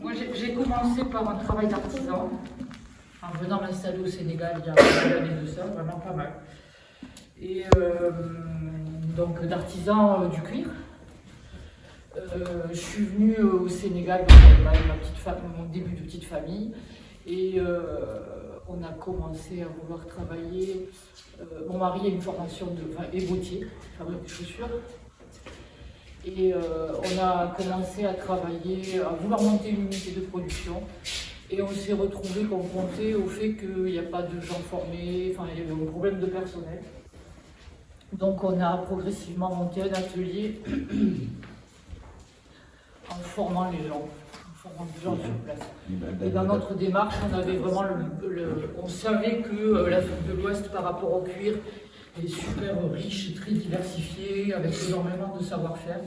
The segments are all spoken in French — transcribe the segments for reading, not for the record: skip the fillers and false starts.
Moi, j'ai commencé par un travail d'artisan, en venant m'installer au Sénégal il y a quelques années de ça, vraiment pas mal. Et donc d'artisan du cuir. Je suis venue au Sénégal avec mon début de petite famille et on a commencé à vouloir travailler. Mon mari a une formation est boutier, fabrique des chaussures. Et on a commencé à travailler, à vouloir monter une unité de production. Et on s'est retrouvé confronté au fait qu'il n'y a pas de gens formés, enfin il y avait un problème de personnel. Donc on a progressivement monté un atelier en formant les gens sur place. Et dans notre démarche, on avait vraiment on savait que l'Afrique de l'Ouest par rapport au cuir est super riche et très diversifié, avec énormément de savoir-faire.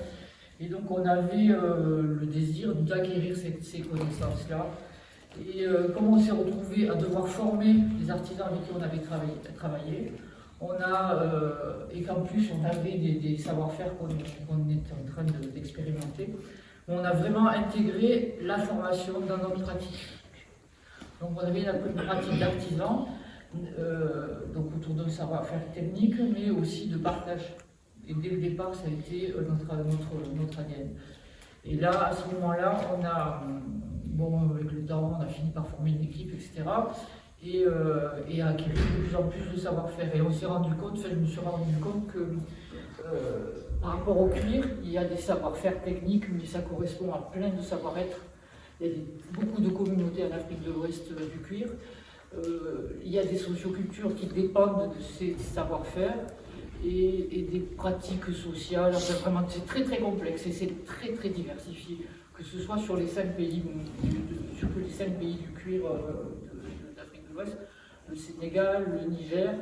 Et donc on avait le désir d'acquérir ces connaissances-là. Et comme on s'est retrouvé à devoir former les artisans avec qui on avait travaillé, et qu'en plus on avait des savoir-faire qu'on est en train d'expérimenter, on a vraiment intégré la formation dans notre pratique. Donc on avait une pratique d'artisan, donc autour d'un savoir-faire technique, mais aussi de partage. Et dès le départ, ça a été notre ADN. Et là, à ce moment-là, avec le temps, on a fini par former une équipe, etc. Et à acquérir de plus en plus de savoir-faire. Et on s'est rendu compte, je me suis rendu compte que par rapport au cuir, il y a des savoir-faire techniques, mais ça correspond à plein de savoir-être. Il y a beaucoup de communautés en Afrique de l'Ouest du cuir. Il y a des sociocultures qui dépendent de ces savoir-faire et des pratiques sociales. Enfin, vraiment, c'est très très complexe et c'est très très diversifié, que ce soit sur les 5 pays, du cuir d'Afrique de l'Ouest, le Sénégal, le Niger,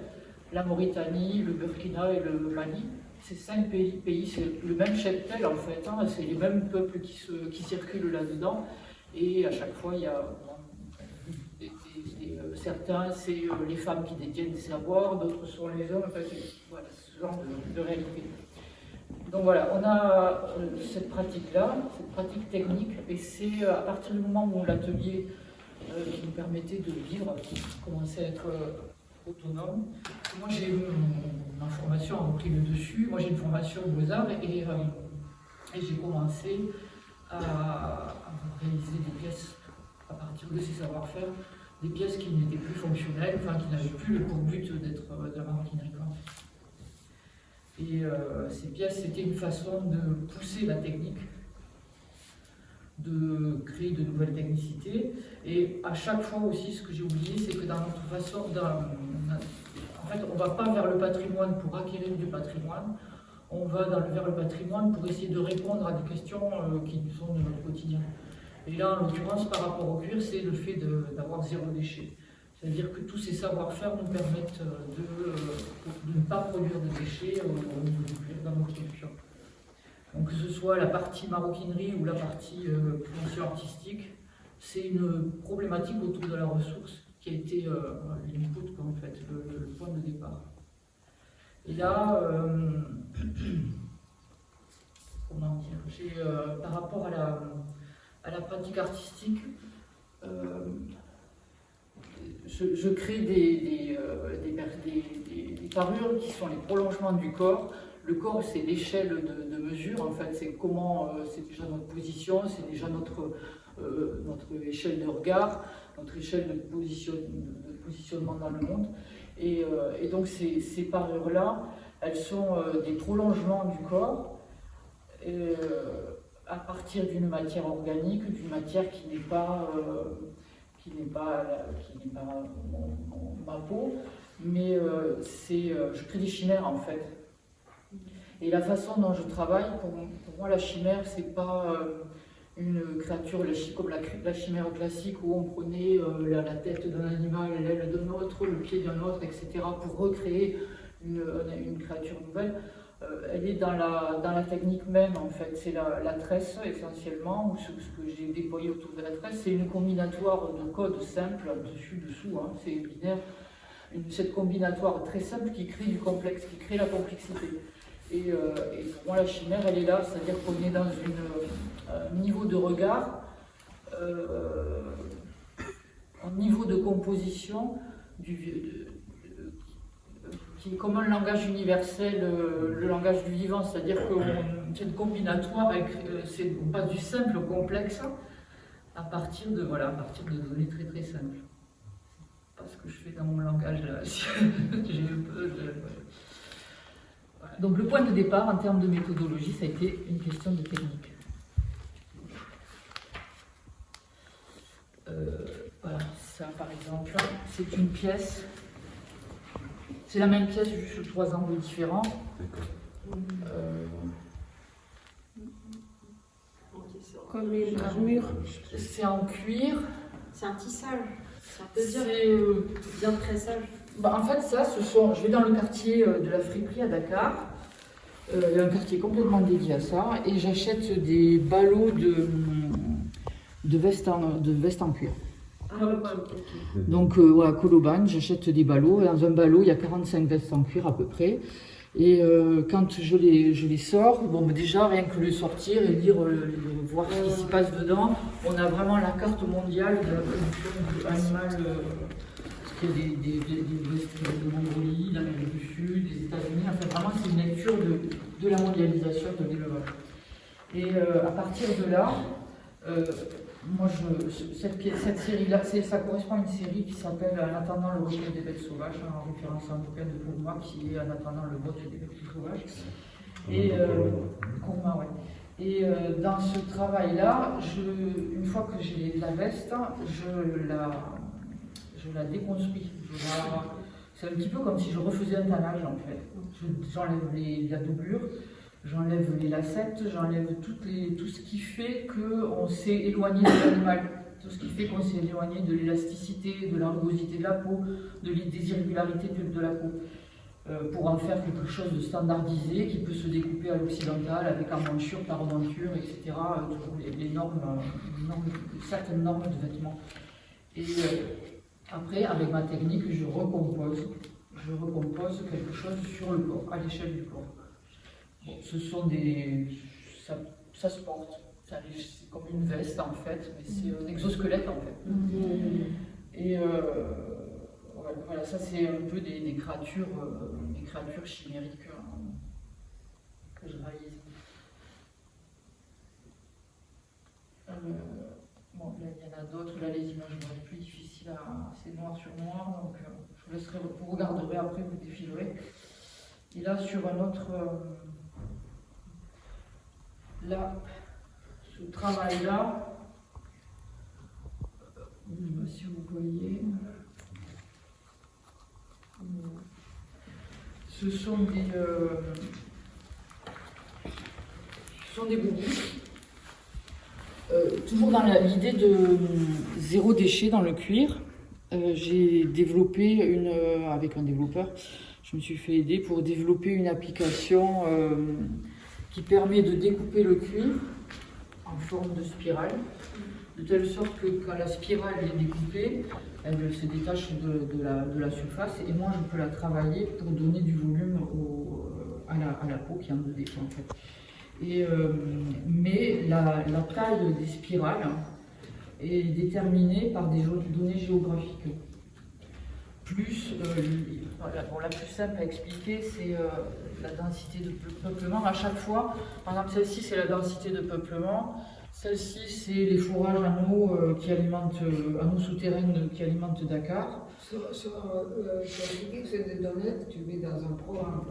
la Mauritanie, le Burkina et le Mali. Ces 5 pays, c'est le même cheptel en fait, hein, c'est les mêmes peuples qui circulent là-dedans, et à chaque fois il y a certains, c'est les femmes qui détiennent des savoirs, d'autres sont les hommes, enfin, voilà, ce genre de réalité. Donc voilà, on a cette pratique-là, cette pratique technique, et c'est à partir du moment où l'atelier qui nous permettait de vivre, commençait à être autonome. Moi j'ai eu ma formation a repris le dessus, moi j'ai une formation aux Beaux-Arts et j'ai commencé à réaliser des pièces à partir de ces savoir-faire, des pièces qui n'étaient plus fonctionnelles, enfin qui n'avaient plus pour but d'être de la maroquinerie. Et ces pièces, c'était une façon de pousser la technique, de créer de nouvelles technicités. Et à chaque fois aussi, ce que j'ai oublié, c'est que dans notre façon, en fait, on ne va pas vers le patrimoine pour acquérir du patrimoine, on va vers le patrimoine pour essayer de répondre à des questions qui sont de notre quotidien. Et là, en l'occurrence, par rapport au cuir, c'est le fait d'avoir 0 déchet. C'est-à-dire que tous ces savoir-faire nous permettent de ne pas produire de déchets au niveau du cuir dans notre production. Donc que ce soit la partie maroquinerie ou la partie production artistique, c'est une problématique autour de la ressource qui a été l'input, en fait, le point de départ. Et là, comment dire, par rapport à la pratique artistique, je crée des parures qui sont les prolongements du corps. Le corps, c'est l'échelle de mesure, en fait, c'est déjà notre position, c'est déjà notre échelle de regard, notre échelle de positionnement dans le monde. Et donc ces parures-là, elles sont des prolongements du corps à partir d'une matière organique, d'une matière qui n'est pas ma peau, mais je crée des chimères en fait. Et la façon dont je travaille, pour moi la chimère, c'est pas une créature comme la chimère classique où on prenait la tête d'un animal, l'aile d'un autre, le pied d'un autre, etc. pour recréer une créature nouvelle. Elle est dans la technique même en fait, c'est la tresse essentiellement, ou ce que j'ai déployé autour de la tresse, c'est une combinatoire de codes simples, dessus, dessous, hein, c'est binaire, cette combinatoire très simple qui crée du complexe, qui crée la complexité. Et pour moi la chimère elle est là, c'est-à-dire qu'on est dans un niveau de regard au niveau de composition qui est comme un langage universel, le langage du vivant, c'est-à-dire que c'est combinatoire, on passe du simple au complexe à partir de données très très simples. C'est pas ce que je fais dans mon langage là. J'ai un peu de... Voilà. Donc le point de départ en termes de méthodologie, ça a été une question de technique. Voilà, ça par exemple, c'est une pièce. C'est la même pièce, juste sous 3 angles différents. Comme une armure. C'est en cuir. C'est un tissage. Ça peut dire bien de tressage. En fait, je vais dans le quartier de la friperie à Dakar. Il y a un quartier complètement dédié à ça. Et j'achète des ballots de vestes en cuir. Donc, à Koloban, j'achète des ballots. Et dans un ballot, il y a 45 vestes en cuir à peu près. Et quand je les sors, déjà rien que le sortir et lire, voir ce qui s'y passe dedans, on a vraiment la carte mondiale de la production animale. Parce qu'il y a des vestes de Mongolie, d'Amérique du Sud, des États-Unis. Enfin, vraiment, c'est une lecture de la mondialisation de l'élevage. Et à partir de là, moi, cette série-là, ça correspond à une série qui s'appelle En attendant le retour des bêtes sauvages, en référence à un bouquin de Kourma qui est En attendant le retour des bêtes sauvages. Et Kourma, ouais. Et dans ce travail-là, une fois que j'ai la veste, je la déconstruis. C'est un petit peu comme si je refaisais un tannage en fait. J'enlève la doublure. J'enlève les lacettes, j'enlève tout ce qui fait qu'on s'est éloigné de l'animal, tout ce qui fait qu'on s'est éloigné de l'élasticité, de la rugosité de la peau, des irrégularités de la peau, pour en faire quelque chose de standardisé qui peut se découper à l'occidental avec emmanchure, parodonture, etc. Certaines normes de vêtements. Et après, avec ma technique, je recompose quelque chose sur le corps, à l'échelle du corps. Bon, ce sont ça se porte, c'est comme une veste en fait, mais c'est un exosquelette en fait. Et voilà, ça c'est un peu des créatures chimériques que je réalise. Bon, là il y en a d'autres, là les images vont être plus difficiles c'est noir sur noir, donc je vous laisserai, vous regarderez après, vous défilerez. Et là sur un autre... Là, ce travail-là, si vous voyez, ce sont des boubous. Toujours dans l'idée de zéro déchet dans le cuir, j'ai développé avec un développeur, je me suis fait aider pour développer une application qui permet de découper le cuir en forme de spirale, de telle sorte que quand la spirale est découpée, elle se détache de la surface et moi je peux la travailler pour donner du volume à la peau qui est en défaut en fait. Mais la taille des spirales est déterminée par des données géographiques. Plus, la plus simple à expliquer, c'est la densité de peuplement. À chaque fois, par exemple, celle-ci, c'est la densité de peuplement. Celle-ci, c'est les fourrages en eau souterraine qui alimentent Dakar. Tu as dit que c'est des données que tu mets dans un programme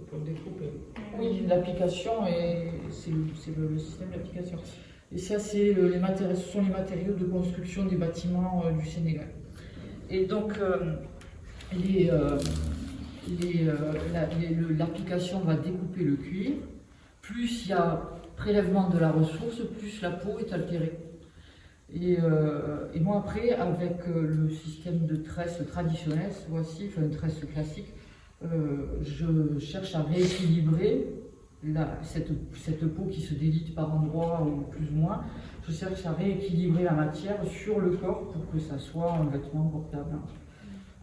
pour découper. Oui, l'application, c'est le système d'application. Et ça, ce sont les matériaux de construction des bâtiments du Sénégal. Et donc, l'application va découper le cuir, plus il y a prélèvement de la ressource, plus la peau est altérée. Et moi après, avec le système de tresse traditionnel, une tresse classique, je cherche à rééquilibrer cette peau qui se délite par endroits ou plus ou moins. Je cherche à rééquilibrer la matière sur le corps pour que ça soit un vêtement portable.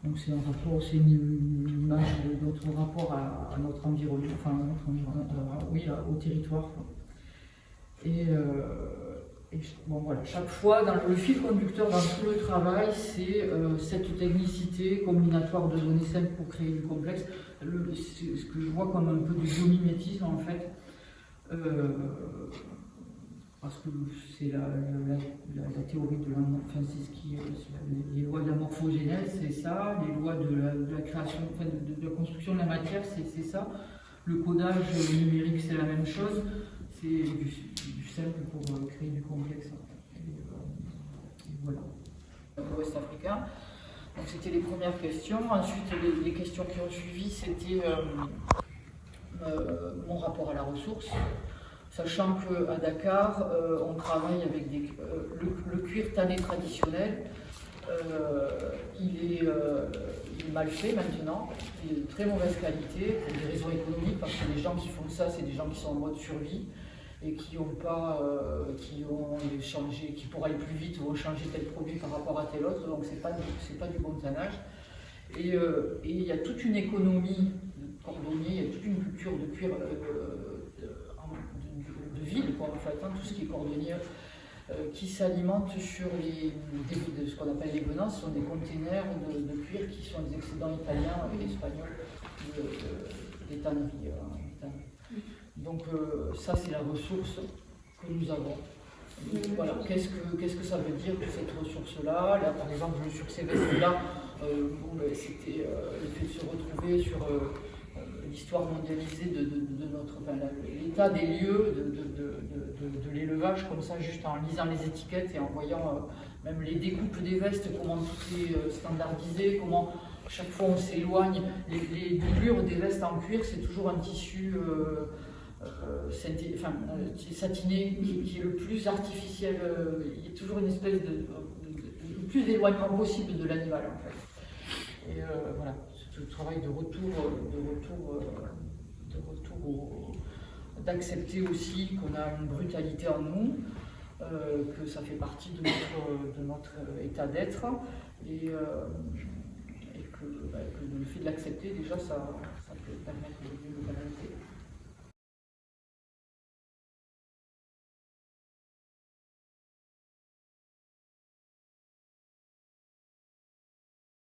Donc c'est une image de notre rapport à notre environnement, au territoire. Et bon, voilà, chaque fois, le fil conducteur dans tout le travail, c'est cette technicité combinatoire de données simples pour créer du complexe. C'est ce que je vois comme un peu du biomimétisme en fait, parce que c'est la théorie de enfin, c'est ce qui, les lois de la morphogénèse, c'est ça, les lois de la création, enfin, de la construction de la matière, c'est ça. Le codage numérique, c'est la même chose. C'est du simple pour créer du complexe. Et voilà. L'Ouest africain. Donc c'était les premières questions. Ensuite, les questions qui ont suivi, c'était mon rapport à la ressource. Sachant qu'à Dakar, on travaille avec le cuir tanné traditionnel. Il est mal fait maintenant, il est de très mauvaise qualité pour des raisons économiques, parce que les gens qui font ça, c'est des gens qui sont en mode survie et qui ont changé, qui pour aller plus vite vont changer tel produit par rapport à tel autre, donc c'est pas du bon tannage. Et il y a toute une économie de cordonnier, il y a toute une culture de cuir de ville, quoi, en fait, hein, tout ce qui est cordonnier. Qui s'alimentent sur ce qu'on appelle les venants, ce sont des containers de cuir qui sont des excédents italiens et espagnols des tanneries. Donc ça c'est la ressource que nous avons. Voilà, qu'est-ce que ça veut dire cette ressource-là? Là par exemple sur ces vestes-là, c'était le fait de se retrouver sur l'histoire mondialisée de notre, l'état des lieux de l'élevage, comme ça, juste en lisant les étiquettes et en voyant même les découpes des vestes, comment tout est standardisé, comment chaque fois on s'éloigne. Les doublures des vestes en cuir, c'est toujours un tissu satiné qui est le plus artificiel, il y a toujours une espèce le plus d'éloignement possible de l'animal en fait. Et voilà. Le travail de retour d'accepter aussi qu'on a une brutalité en nous, que ça fait partie de notre état d'être, et que le fait de l'accepter, déjà, ça peut permettre de mieux le canaliser.